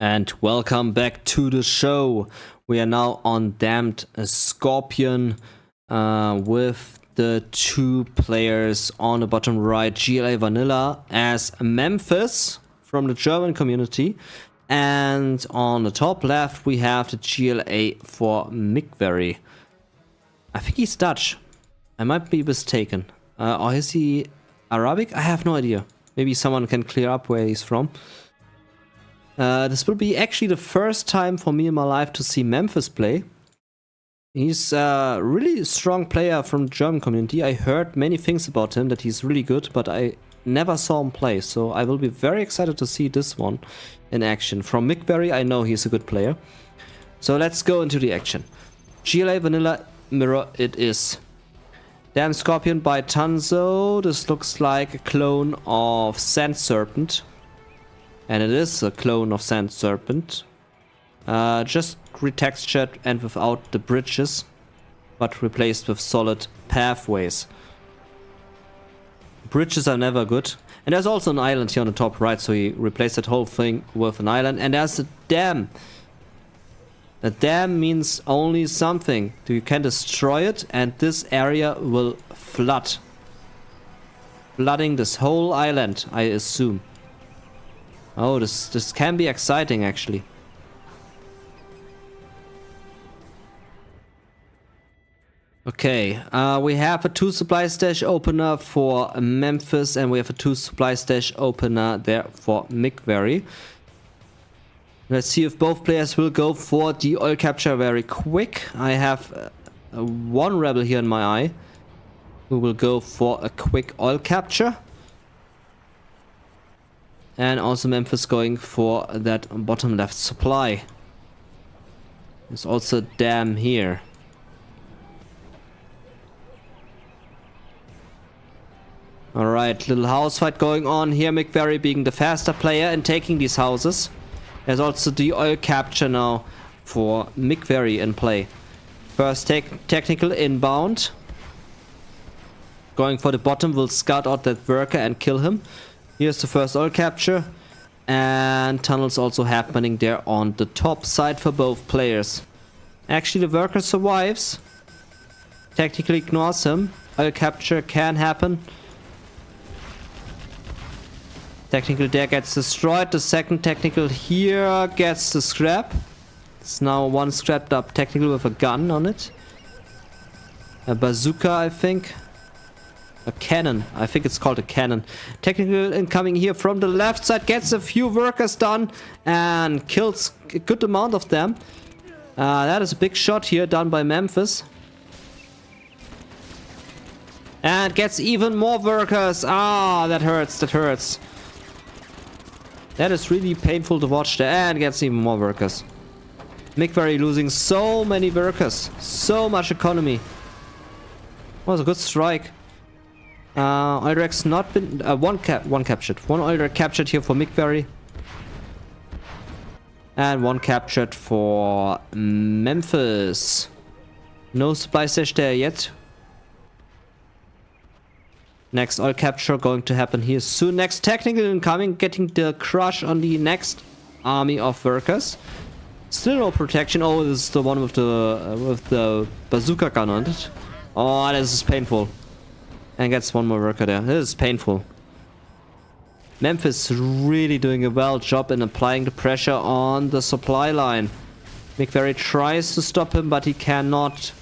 And welcome back to the show. We are now on Damned Scorpion with the two players on the bottom right, GLA Vanilla as Memphis from the German community. And on the top left, we have the GLA for MiKwArY. I think he's Dutch. I might be mistaken. Or is he Arabic? I have no idea. Maybe someone can clear up where he's from. This will be actually the first time for me in my life to see Memphis play. He's a really strong player from the German community. I heard many things about him, that he's really good, but I never saw him play. So I will be very excited to see this one in action. From MiKwArY, I know he's a good player. So let's go into the action. GLA Vanilla Mirror it is. Damned Scorpion by Tanzo. This looks like a clone of Sand Serpent. And it is a clone of Sand Serpent. Just retextured and without the bridges, but replaced with solid pathways. Bridges are never good. And there's also an island here on the top right, so he replaced that whole thing with an island. And there's a dam. A dam means only something. You can destroy it and this area will flood. Flooding this whole island, I assume. Oh, this can be exciting actually. Okay, we have a 2 supply stash opener for Memphis and we have a 2 supply stash opener there for MiKwArY. Let's see if both players will go for the oil capture very quick. I have one rebel here in my eye who will go for a quick oil capture. And also Memphis going for that bottom left supply. There's also a dam here. Alright, little house fight going on here. MiKwArY being the faster player and taking these houses. There's also the oil capture now for MiKwArY in play. First technical inbound. Going for the bottom, will scout out that worker and kill him. Here's the first oil capture. And tunnels also happening there on the top side for both players. Actually, the worker survives. Technically ignores him. Oil capture can happen. Technical there gets destroyed. The second technical here gets the scrap. It's now one scrapped up technical with a gun on it. A bazooka, I think. A cannon. I think it's called a cannon. Technical incoming here from the left side. Gets a few workers done. And kills a good amount of them. That is a big shot here done by Memphis. And gets even more workers. Ah, that hurts. That hurts. That is really painful to watch there. And gets even more workers. MiKwArY losing so many workers. So much economy. Was a good strike. Oildrag's not been... one captured. One Oildrag captured here for MiKwArY. And one captured for Memphis. No supply stash there yet. Next oil capture going to happen here soon. Next technical incoming, getting the crush on the next army of workers. Still no protection. Oh, this is the one with the bazooka gun on it. Oh, this is painful. And gets one more worker there. This is painful. Memphis really doing a well job in applying the pressure on the supply line. MiKwArY tries to stop him, but he cannot.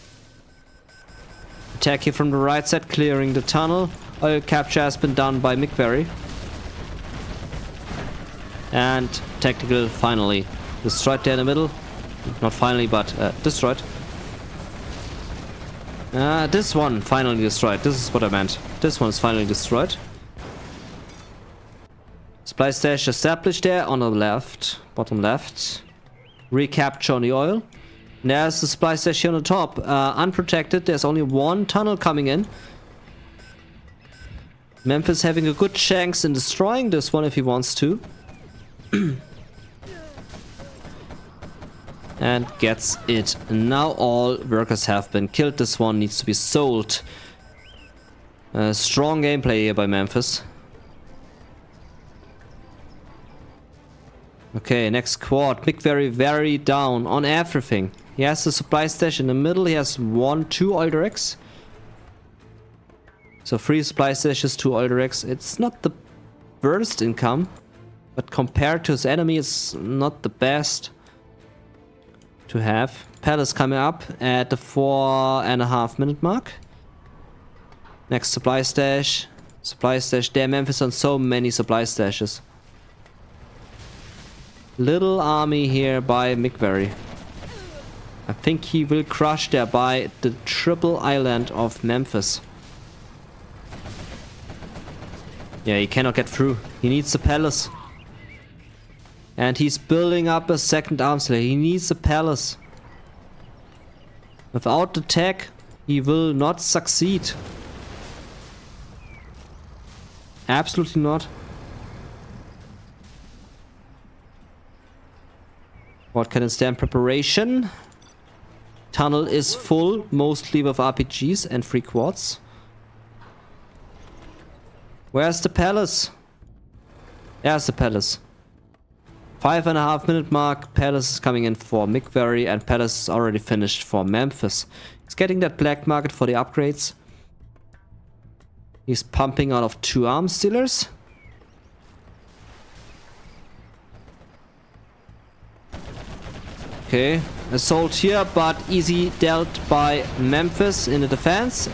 Attack here from the right side, clearing the tunnel. Oil capture has been done by MiKwArY. And technical finally destroyed there in the middle. Not finally, but destroyed. This one finally destroyed. This is what I meant. This one is finally destroyed. Supply stash established there on the left. Bottom left. Recapture on the oil. And there's the supply stash here on the top. Unprotected. There's only one tunnel coming in. Memphis having a good chance in destroying this one if he wants to. And gets it. Now all workers have been killed. This one needs to be sold. Strong gameplay here by Memphis. Okay, next quad. MiKwArY very down on everything. He has the supply stash in the middle. He has 2 oil directs. So 3 supply stashes, 2 oil directs. It's not the worst income, but compared to his enemy, it's not the best to have. Palace coming up at the 4.5 minute mark. Next supply stash. Supply stash there. Memphis on so many supply stashes. Little army here by MiKwArY. I think he will crush there by the triple island of Memphis. Yeah, he cannot get through. He needs the palace. And he's building up a second arms layer. He needs the palace. Without the tech, he will not succeed. Absolutely not. What can stand preparation? Tunnel is full, mostly with RPGs and 3 quads. Where's the palace? There's the palace. 5.5 minute mark. Palace is coming in for MiKwArY, and Palace is already finished for Memphis. He's getting that black market for the upgrades. He's pumping out of 2 arms stealers. Okay, assault here, but easy dealt by Memphis in the defense.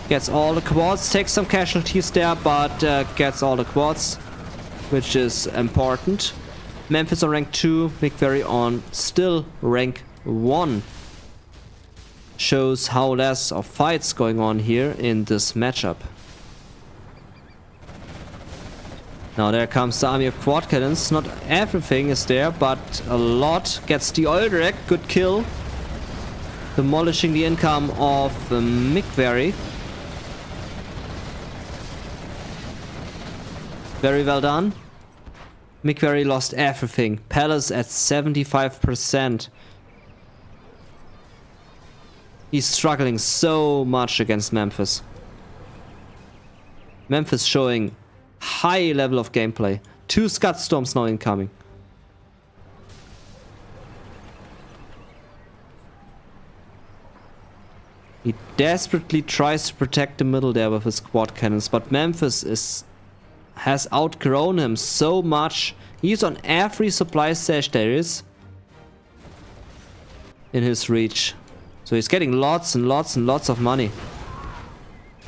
Gets all the quads, takes some casualties there, but gets all the quads, which is important. Memphis on rank 2, MiKwArY on still rank 1. Shows how less of fights going on here in this matchup. Now there comes the army of quad cannons. Not everything is there, but a lot. Gets the oil direct, good kill. Demolishing the income of MiKwArY. Very well done. MiKwArY lost everything. Palace at 75%. He's struggling so much against Memphis. Memphis showing high level of gameplay. 2 Scud Storms now incoming. He desperately tries to protect the middle there with his quad cannons, but Memphis has outgrown him so much. He's on every supply stash there is in his reach. So he's getting lots and lots and lots of money.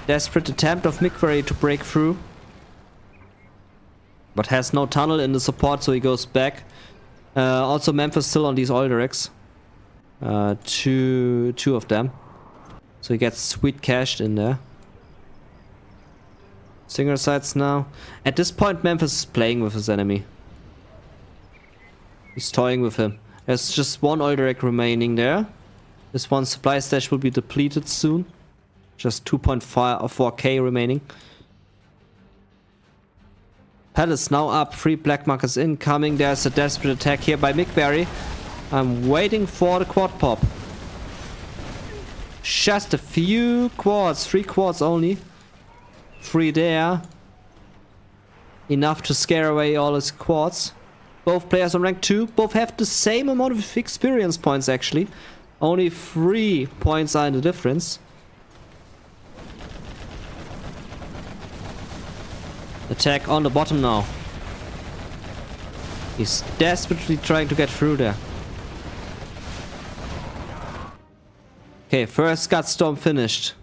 Desperate attempt of MiKwArY to break through, but has no tunnel in the support, so he goes back. Also Memphis still on these oil directs. Two of them. So he gets sweet cashed in there. Singer sights now. At this point Memphis is playing with his enemy. He's toying with him. There's just 1 oil direct remaining there. This 1 supply stash will be depleted soon. Just 2.4k remaining. Palace now up, 3 black markers incoming. There's a desperate attack here by MiKwArY. I'm waiting for the quad pop. Just a few quads, 3 quads only. 3 there. Enough to scare away all his quads. Both players on rank 2. Both have the same amount of experience points actually. Only 3 points are in the difference. Attack on the bottom now. He's desperately trying to get through there. Okay, first Scud Storm finished.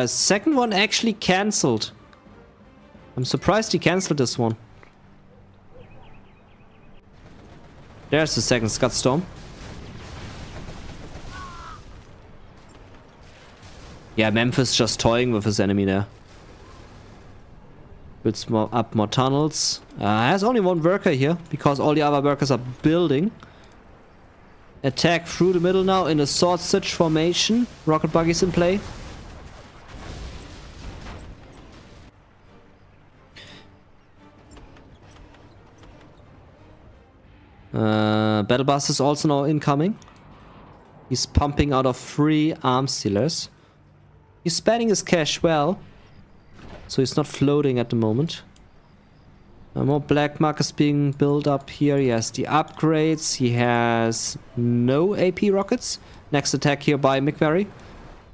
Second one actually cancelled. I'm surprised he cancelled this one. There's the second Scud Storm. Yeah, Memphis just toying with his enemy there. Builds up more tunnels. Has only 1 worker here, because all the other workers are building. Attack through the middle now in a sword stitch formation. Rocket buggies in play. Battle Bus is also now incoming. He's pumping out of 3 arms stealers. He's spending his cash well, so he's not floating at the moment. More black markers being built up here. He has the upgrades. He has no AP rockets. Next attack here by MiKwArY.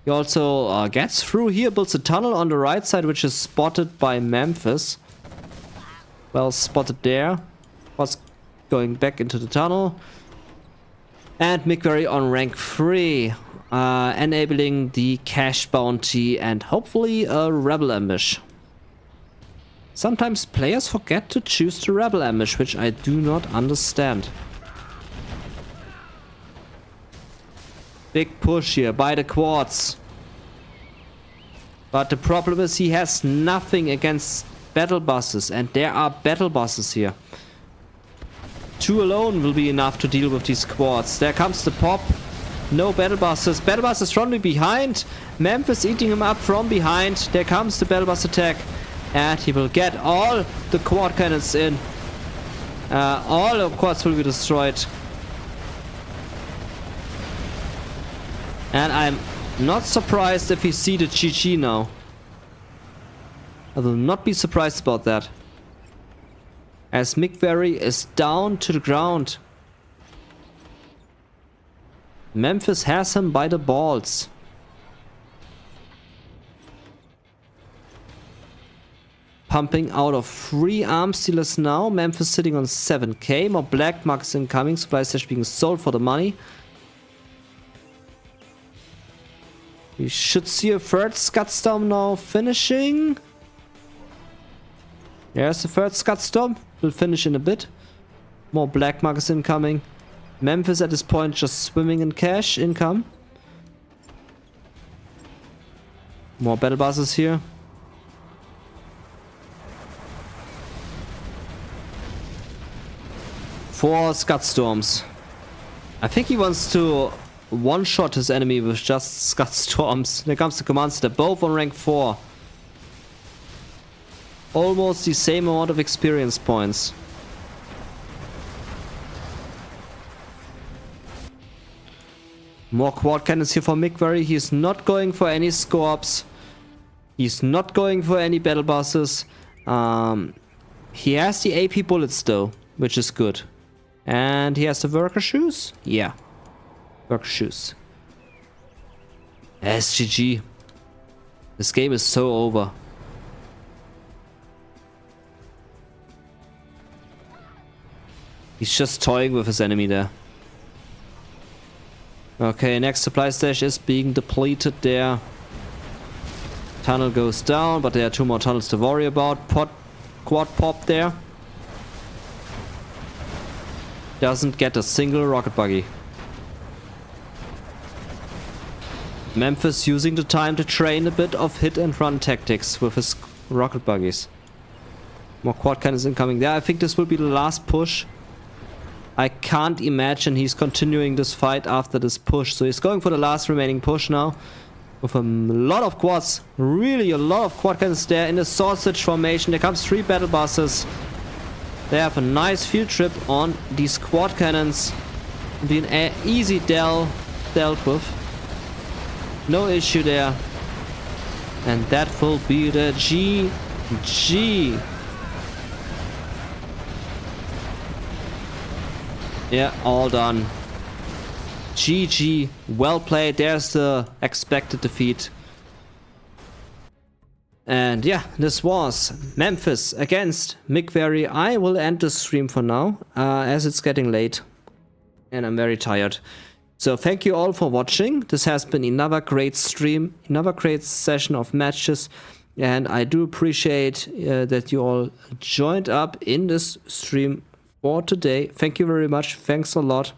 He also gets through here, builds a tunnel on the right side, which is spotted by Memphis. Well spotted there. Was going back into the tunnel. And MiKwArY on rank 3. Enabling the cash bounty and hopefully a rebel ambush. Sometimes players forget to choose the rebel ambush, which I do not understand. Big push here by the quads. But the problem is he has nothing against battle buses, and there are battle buses here. 2 alone will be enough to deal with these quads. There comes the pop. No battle buses. Battle buses from behind. Memphis eating him up from behind. There comes the battle bus attack. And he will get all the quad cannons in. All the quads will be destroyed. And I'm not surprised if we see the GG now. I will not be surprised about that. As MiKwArY is down to the ground. Memphis has him by the balls. Pumping out of 3 arms dealers now. Memphis sitting on 7k. More black marks incoming. Supply stash being sold for the money. We should see a third Scudstorm now finishing. There's the third Scudstorm. Will finish in a bit. More black markers incoming. Memphis at this point just swimming in cash income. More battle buses here. Four Scudstorms. I think he wants to one-shot his enemy with just Scudstorms. There comes the command center, both on rank 4. Almost the same amount of experience points. More quad cannons here for MiKwArY. He's not going for any scorps. He's not going for any battle buses. He has the AP bullets though, which is good. And he has the worker shoes? Yeah. Worker shoes. SGG. This game is so over. He's just toying with his enemy there. Okay, next supply stash is being depleted there. Tunnel goes down, but there are 2 more tunnels to worry about. Quad pop there. Doesn't get a single rocket buggy. Memphis using the time to train a bit of hit and run tactics with his rocket buggies. More quad cannons incoming there. I think this will be the last push. I can't imagine he's continuing this fight after this push. So he's going for the last remaining push now. With a lot of quads. Really a lot of quad cannons there in the sausage formation. There comes 3 battle buses. They have a nice field trip on these quad cannons. Being an easy dealt with. No issue there. And that will be the GG. Yeah, all done. GG. Well played. There's the expected defeat. And yeah, this was Memphis against MiKwArY. I will end the stream for now, as it's getting late. And I'm very tired. So thank you all for watching. This has been another great stream, another great session of matches. And I do appreciate that you all joined up in this stream for today. Thank you very much. Thanks a lot.